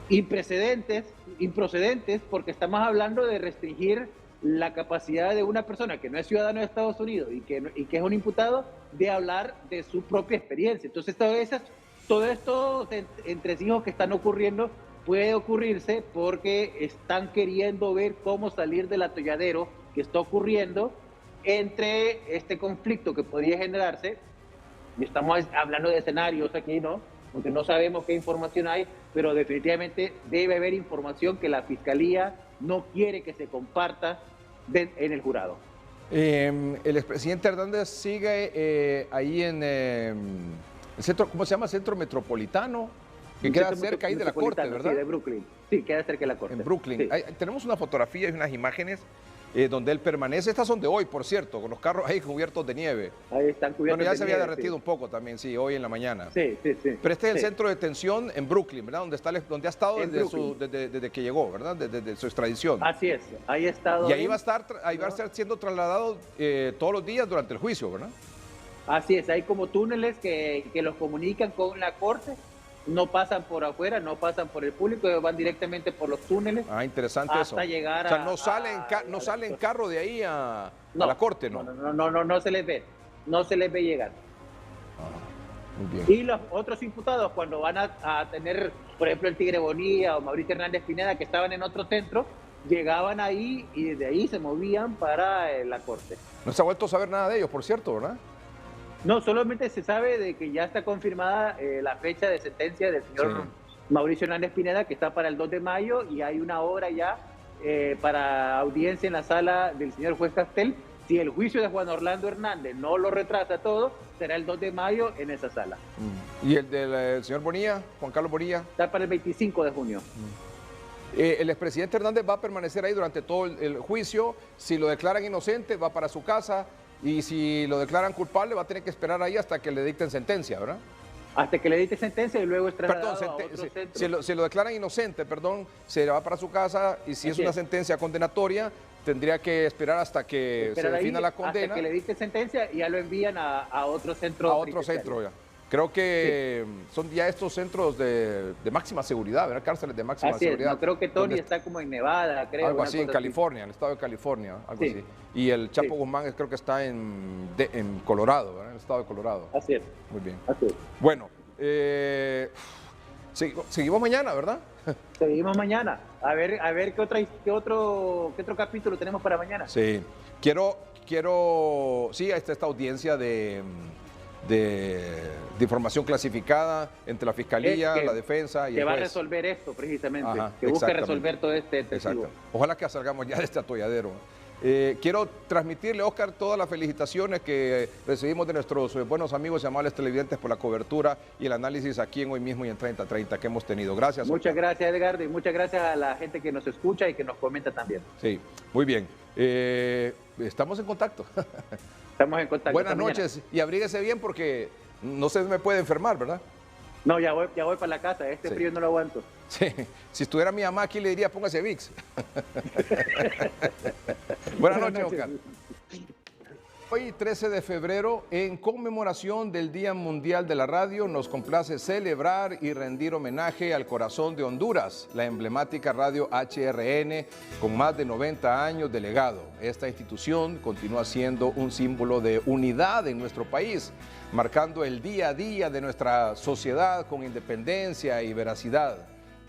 improcedentes, porque estamos hablando de restringir la capacidad de una persona que no es ciudadano de Estados Unidos y que es un imputado de hablar de su propia experiencia. Entonces, todo esto entresijos que están ocurriendo puede ocurrirse porque están queriendo ver cómo salir del atolladero que está ocurriendo entre este conflicto que podría generarse. Y estamos hablando de escenarios aquí, ¿no? Porque no sabemos qué información hay, pero definitivamente debe haber información que la Fiscalía no quiere que se comparta en el jurado. El expresidente Hernández sigue ahí en el centro, ¿cómo se llama? Centro Metropolitano, que queda cerca ahí de la Corte, ¿verdad? Sí, de Brooklyn. Sí, queda cerca de la Corte. En Brooklyn. Sí. Tenemos una fotografía y unas imágenes donde él permanece. Estas son de hoy, por cierto, con los carros ahí cubiertos de nieve. Ahí están cubiertos de nieve. Ya se había derretido un poco también, sí, hoy en la mañana. Sí. Pero este es el centro de detención en Brooklyn, ¿verdad? Donde ha estado desde que llegó, ¿verdad? Desde su extradición. Así es, ahí ha estado. Y ahí va a estar siendo trasladado todos los días durante el juicio, ¿verdad? Así es, hay como túneles que los comunican con la Corte. No pasan por afuera, no pasan por el público, ellos van directamente por los túneles. Ah, interesante hasta eso. Llegar no sale en carro de ahí a la Corte, ¿no? No se les ve, llegar. Muy bien. Y los otros imputados, cuando van a tener, por ejemplo, el Tigre Bonilla o Mauricio Hernández Pineda, que estaban en otro centro, llegaban ahí y desde ahí se movían para la corte. No se ha vuelto a saber nada de ellos, por cierto, ¿verdad? No, solamente se sabe de que ya está confirmada la fecha de sentencia del señor Mauricio Hernández Pineda, que está para el 2 de mayo, y hay una hora ya para audiencia en la sala del señor juez Castel. Si el juicio de Juan Orlando Hernández no lo retrasa todo, será el 2 de mayo en esa sala. ¿Y el del señor Bonilla, Juan Carlos Bonilla? Está para el 25 de junio. El expresidente Hernández va a permanecer ahí durante todo el juicio. Si lo declaran inocente, va para su casa. Y si lo declaran culpable, va a tener que esperar ahí hasta que le dicten sentencia, ¿verdad? Hasta que le dicten sentencia y luego es trasladado a otro centro. Si lo declaran inocente, se va para su casa. Y si es una sentencia condenatoria, tendría que esperar hasta que se defina la condena. Hasta que le dicten sentencia y ya lo envían a otro centro. A otro centro, ya. Creo que son ya estos centros de máxima seguridad, ¿verdad? Cárceles de máxima seguridad. No, creo que Tony está como en Nevada, creo. Algo así, en California, en el estado de California, algo así. Y el Chapo Guzmán creo que está en Colorado, ¿verdad? En el estado de Colorado. Así es. Muy bien. Así es. Bueno, seguimos mañana, ¿verdad? Seguimos mañana. A ver qué otro capítulo tenemos para mañana. Sí. Sí, ahí está esta audiencia de información clasificada entre la Fiscalía, la Defensa y el juez. Que va a resolver esto precisamente, que busca resolver todo este testigo. Ojalá que salgamos ya de este atolladero. Quiero transmitirle, Oscar, todas las felicitaciones que recibimos de nuestros buenos amigos y amables televidentes por la cobertura y el análisis aquí en Hoy Mismo y en 3030 que hemos tenido. Gracias, Oscar. Muchas gracias, Edgardo, y muchas gracias a la gente que nos escucha y que nos comenta también. Sí, muy bien. Estamos en contacto. Estamos en contacto. Buenas noches y abríguese bien porque no se me puede enfermar, ¿verdad? No, ya voy para la casa, frío no lo aguanto. Sí, si estuviera mi mamá aquí le diría póngase Vicks. Buenas noches, Oscar. Hoy, 13 de febrero, en conmemoración del Día Mundial de la Radio, nos complace celebrar y rendir homenaje al corazón de Honduras, la emblemática radio HRN, con más de 90 años de legado. Esta institución continúa siendo un símbolo de unidad en nuestro país, marcando el día a día de nuestra sociedad con independencia y veracidad.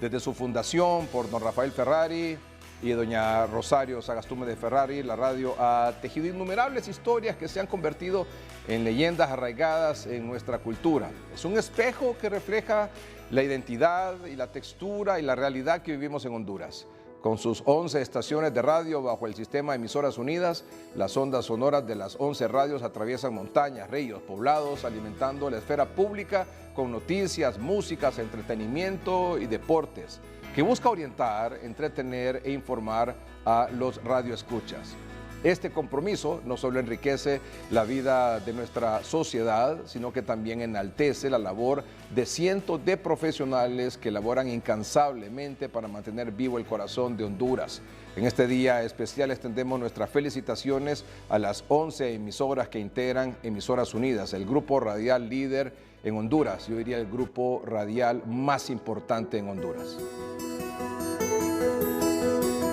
Desde su fundación por don Rafael Ferrari y doña Rosario Sagastume de Ferrari, la radio ha tejido innumerables historias que se han convertido en leyendas arraigadas en nuestra cultura. Es un espejo que refleja la identidad y la textura y la realidad que vivimos en Honduras. Con sus 11 estaciones de radio bajo el sistema de Emisoras Unidas, las ondas sonoras de las 11 radios atraviesan montañas, ríos, poblados, alimentando la esfera pública con noticias, músicas, entretenimiento y deportes, que busca orientar, entretener e informar a los radioescuchas. Este compromiso no solo enriquece la vida de nuestra sociedad, sino que también enaltece la labor de cientos de profesionales que laboran incansablemente para mantener vivo el corazón de Honduras. En este día especial extendemos nuestras felicitaciones a las 11 emisoras que integran Emisoras Unidas, el grupo radial líder en Honduras, yo diría el grupo radial más importante en Honduras.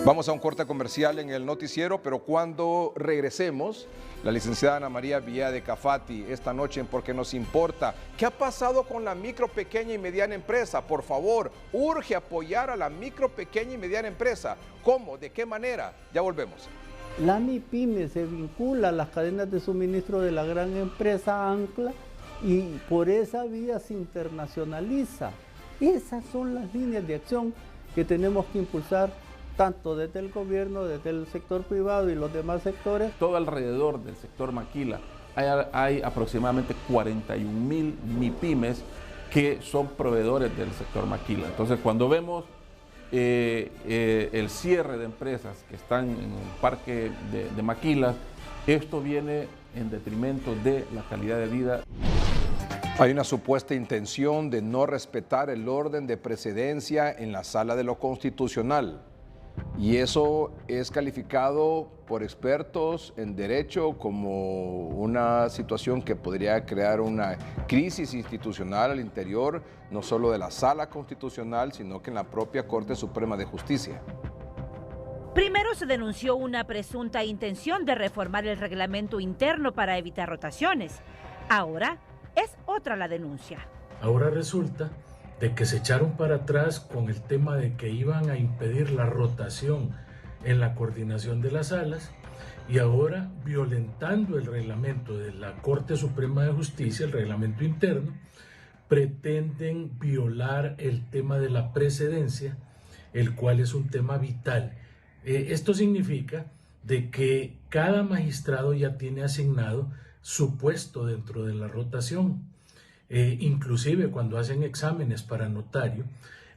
Vamos a un corte comercial en el noticiero, pero cuando regresemos, la licenciada Ana María Villada de Cafati, esta noche en Porque Nos Importa. ¿Qué ha pasado con la micro, pequeña y mediana empresa? Por favor, urge apoyar a la micro, pequeña y mediana empresa. ¿Cómo? ¿De qué manera? Ya volvemos. La MIPYME se vincula a las cadenas de suministro de la gran empresa Ancla y por esa vía se internacionaliza. Esas son las líneas de acción que tenemos que impulsar tanto desde el gobierno, desde el sector privado y los demás sectores. Todo alrededor del sector maquila hay aproximadamente 41,000 MIPYMES que son proveedores del sector maquila. Entonces, cuando vemos el cierre de empresas que están en el parque de maquilas, esto viene en detrimento de la calidad de vida. Hay una supuesta intención de no respetar el orden de precedencia en la Sala de lo Constitucional. Y eso es calificado por expertos en derecho como una situación que podría crear una crisis institucional al interior, no solo de la Sala Constitucional, sino que en la propia Corte Suprema de Justicia. Primero se denunció una presunta intención de reformar el reglamento interno para evitar rotaciones. Ahora es otra la denuncia. Ahora resulta de que se echaron para atrás con el tema de que iban a impedir la rotación en la coordinación de las salas y ahora, violentando el reglamento de la Corte Suprema de Justicia, el reglamento interno, pretenden violar el tema de la precedencia, el cual es un tema vital. Esto significa de que cada magistrado ya tiene asignado su puesto dentro de la rotación. Inclusive cuando hacen exámenes para notario,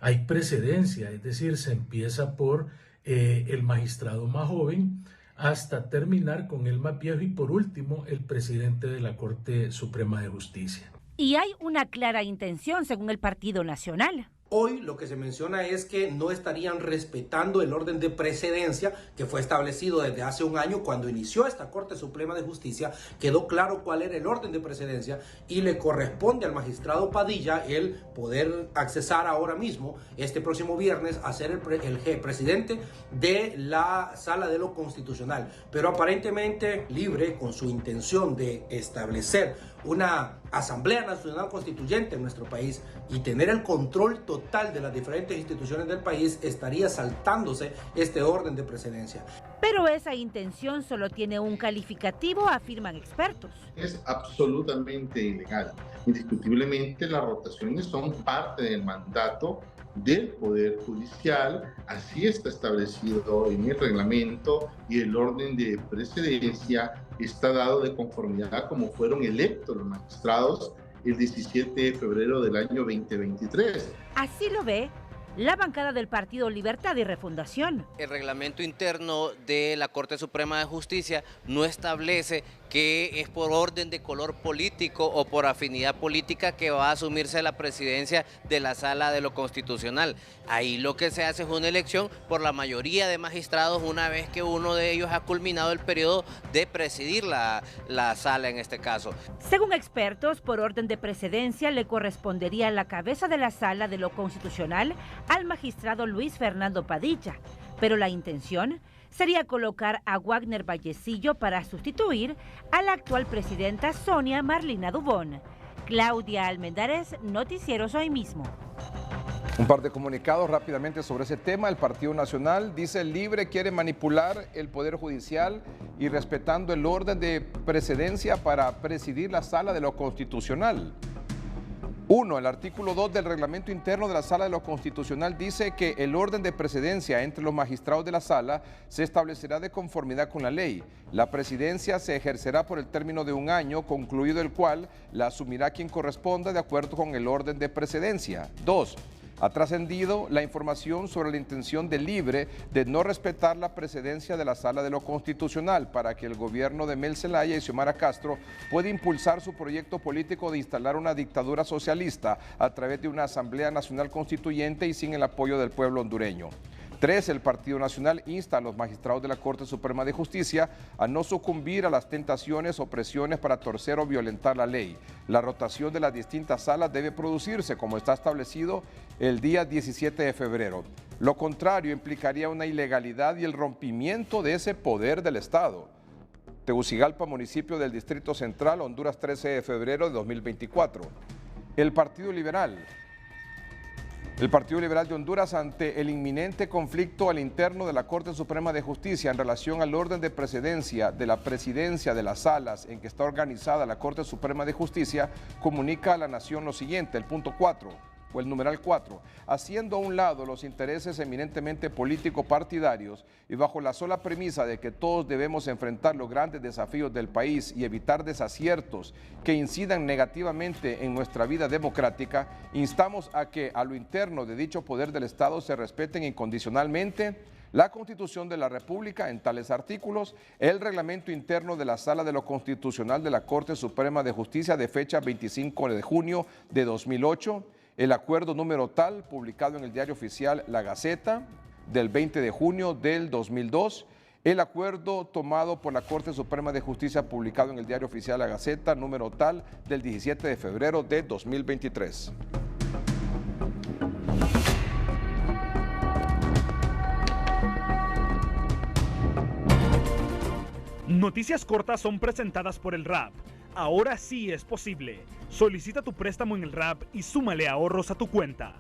hay precedencia, es decir, se empieza por el magistrado más joven hasta terminar con el más viejo y por último el presidente de la Corte Suprema de Justicia. Y hay una clara intención según el Partido Nacional. Hoy lo que se menciona es que no estarían respetando el orden de precedencia que fue establecido desde hace un año cuando inició esta Corte Suprema de Justicia. Quedó claro cuál era el orden de precedencia y le corresponde al magistrado Padilla el poder accesar ahora mismo, este próximo viernes, a ser el presidente de la Sala de lo Constitucional. Pero aparentemente libre, con su intención de establecer una Asamblea Nacional Constituyente en nuestro país y tener el control total de las diferentes instituciones del país, estaría saltándose este orden de precedencia. Pero esa intención solo tiene un calificativo, afirman expertos. Es absolutamente ilegal. Indiscutiblemente las rotaciones son parte del mandato del Poder Judicial, así está establecido en el reglamento y el orden de precedencia está dado de conformidad como fueron electos los magistrados el 17 de febrero del año 2023. Así lo ve la bancada del Partido Libertad y Refundación. El reglamento interno de la Corte Suprema de Justicia no establece que es por orden de color político o por afinidad política que va a asumirse la presidencia de la Sala de lo Constitucional. Ahí lo que se hace es una elección por la mayoría de magistrados una vez que uno de ellos ha culminado el periodo de presidir la sala en este caso. Según expertos, por orden de precedencia le correspondería la cabeza de la Sala de lo Constitucional al magistrado Luis Fernando Padilla, pero la intención sería colocar a Wagner Vallecillo para sustituir a la actual presidenta Sonia Marlina Dubón. Claudia Almendares, Noticieros Hoy Mismo. Un par de comunicados rápidamente sobre ese tema. El Partido Nacional dice libre quiere manipular el Poder Judicial y respetando el orden de precedencia para presidir la Sala de lo Constitucional. 1. El artículo 2 del reglamento interno de la Sala de lo Constitucional dice que el orden de precedencia entre los magistrados de la Sala se establecerá de conformidad con la ley. La presidencia se ejercerá por el término de un año, concluido el cual la asumirá quien corresponda de acuerdo con el orden de precedencia. 2. Ha trascendido la información sobre la intención de Libre de no respetar la precedencia de la Sala de lo Constitucional para que el gobierno de Mel Zelaya y Xiomara Castro pueda impulsar su proyecto político de instalar una dictadura socialista a través de una Asamblea Nacional Constituyente y sin el apoyo del pueblo hondureño. 3. El Partido Nacional insta a los magistrados de la Corte Suprema de Justicia a no sucumbir a las tentaciones o presiones para torcer o violentar la ley. La rotación de las distintas salas debe producirse como está establecido el día 17 de febrero. Lo contrario implicaría una ilegalidad y el rompimiento de ese poder del Estado. Tegucigalpa, municipio del Distrito Central, Honduras, 13 de febrero de 2024. El Partido Liberal de Honduras ante el inminente conflicto al interno de la Corte Suprema de Justicia en relación al orden de precedencia de la presidencia de las salas en que está organizada la Corte Suprema de Justicia, comunica a la Nación lo siguiente, el punto 4 o el numeral 4, haciendo a un lado los intereses eminentemente político-partidarios y bajo la sola premisa de que todos debemos enfrentar los grandes desafíos del país y evitar desaciertos que incidan negativamente en nuestra vida democrática, instamos a que a lo interno de dicho poder del Estado se respeten incondicionalmente la Constitución de la República en tales artículos, el reglamento interno de la Sala de lo Constitucional de la Corte Suprema de Justicia de fecha 25 de junio de 2008, el acuerdo número tal, publicado en el diario oficial La Gaceta, del 20 de junio del 2002, el acuerdo tomado por la Corte Suprema de Justicia, publicado en el diario oficial La Gaceta, número tal, del 17 de febrero de 2023. Noticias cortas son presentadas por el RAP. Ahora sí es posible. Solicita tu préstamo en el RAP y súmale ahorros a tu cuenta.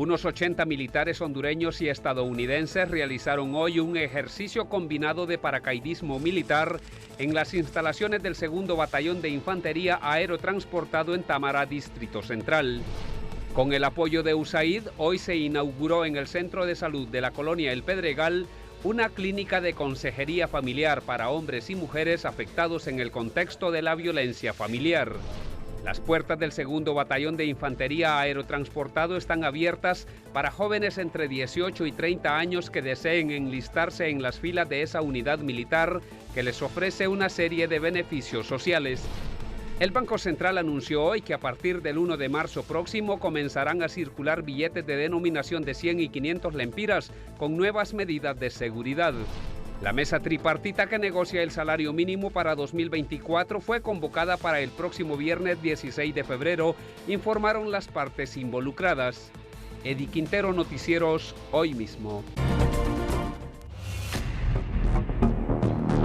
Unos 80 militares hondureños y estadounidenses realizaron hoy un ejercicio combinado de paracaidismo militar en las instalaciones del 2º Batallón de Infantería Aerotransportado en Támara, Distrito Central. Con el apoyo de USAID, hoy se inauguró en el Centro de Salud de la Colonia El Pedregal una clínica de consejería familiar para hombres y mujeres afectados en el contexto de la violencia familiar. Las puertas del 2º Batallón de Infantería Aerotransportado están abiertas para jóvenes entre 18 y 30 años que deseen enlistarse en las filas de esa unidad militar que les ofrece una serie de beneficios sociales. El Banco Central anunció hoy que a partir del 1 de marzo próximo comenzarán a circular billetes de denominación de 100 y 500 lempiras con nuevas medidas de seguridad. La mesa tripartita que negocia el salario mínimo para 2024 fue convocada para el próximo viernes 16 de febrero, informaron las partes involucradas. Eddie Quintero, Noticieros, Hoy Mismo.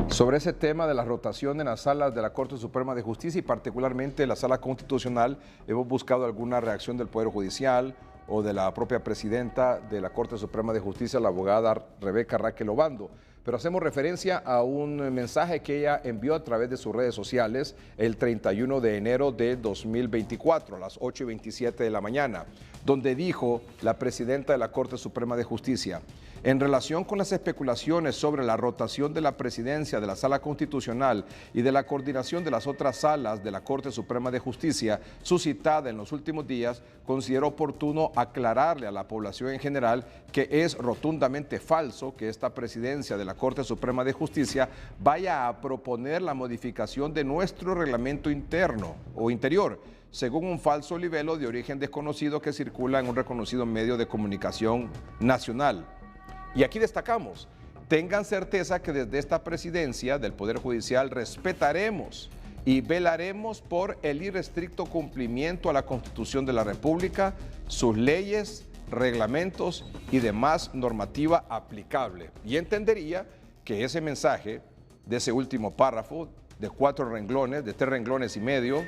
Sobre ese tema de la rotación en las salas de la Corte Suprema de Justicia y particularmente la Sala Constitucional, hemos buscado alguna reacción del Poder Judicial o de la propia presidenta de la Corte Suprema de Justicia, la abogada Rebeca Raquel Obando. Pero hacemos referencia a un mensaje que ella envió a través de sus redes sociales el 31 de enero de 2024 a las 8:27 de la mañana, donde dijo la presidenta de la Corte Suprema de Justicia: en relación con las especulaciones sobre la rotación de la presidencia de la Sala Constitucional y de la coordinación de las otras salas de la Corte Suprema de Justicia suscitada en los últimos días, considero oportuno aclararle a la población en general que es rotundamente falso que esta presidencia de la Corte Suprema de Justicia vaya a proponer la modificación de nuestro reglamento interno o interior, según un falso libelo de origen desconocido que circula en un reconocido medio de comunicación nacional. Y aquí destacamos: tengan certeza que desde esta presidencia del Poder Judicial respetaremos y velaremos por el irrestricto cumplimiento a la Constitución de la República, sus leyes, reglamentos y demás normativa aplicable. Y entendería que ese mensaje de ese último párrafo de 4 renglones, de 3 renglones y medio,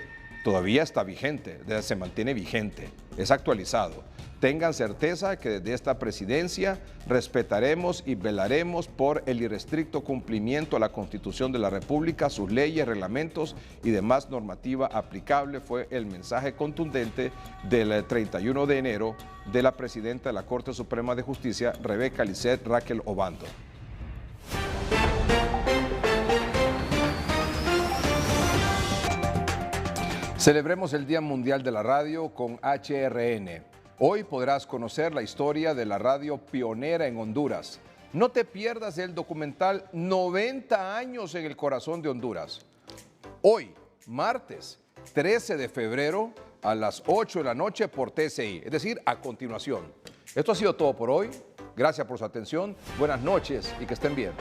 todavía está vigente, se mantiene vigente, es actualizado. Tengan certeza que desde esta presidencia respetaremos y velaremos por el irrestricto cumplimiento a la Constitución de la República, sus leyes, reglamentos y demás normativa aplicable, fue el mensaje contundente del 31 de enero de la presidenta de la Corte Suprema de Justicia, Rebeca Lisset Raquel Obando. Celebremos el Día Mundial de la Radio con HRN. Hoy podrás conocer la historia de la radio pionera en Honduras. No te pierdas el documental 90 años en el corazón de Honduras. Hoy, martes 13 de febrero, a las 8 de la noche por TCI, es decir, a continuación. Esto ha sido todo por hoy. Gracias por su atención. Buenas noches y que estén bien.